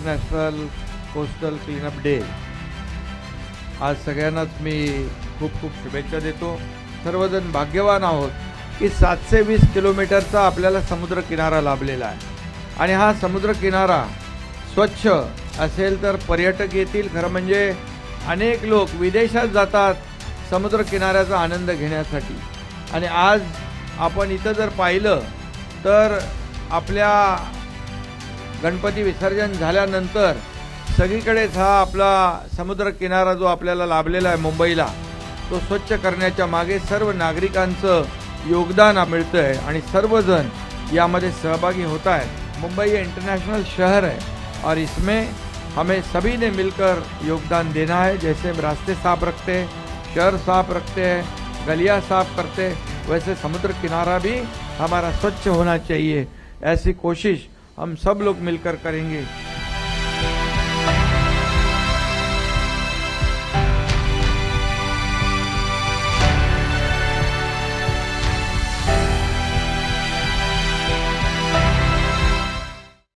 International coastal cleanup day. आज सगळ्यांनाच मी खूप खूप शुभेच्छा देतो। सर्वजण भाग्यवान आहोत की 720 किलोमीटरचा आपल्याला समुद्र किनारा लाभलेला आहे आणि हा समुद्र किनारा स्वच्छ असेल तर पर्यटक येतील। खरं म्हणजे अनेक लोक विदेशात जातात समुद्र किनाऱ्याचा आनंद घेण्यासाठी आणि आज आपण इथं जर पाहिलं तर आपल्या गणपती विसर्जन झाल्यानंतर सगळीकडेच हा आपला समुद्र किनारा जो आपल्याला लाभलेला आहे मुंबईला, तो स्वच्छ करण्याच्या मागे सर्व नागरिकांचं योगदान मिळतं आहे आणि सर्वजण यामध्ये सहभागी होता है। मुंबई इंटरनेशनल शहर है और इसमें हमें सभी ने मिलकर योगदान देना है। जैसे रास्ते साफ रखते हैं, शहर साफ रखते हैं, गलियां साफ करते हैं, वैसे समुद्र किनारा भी हमारा स्वच्छ होना चाहिए। ऐसी कोशिश हम सब लोग मिलकर करेंगे।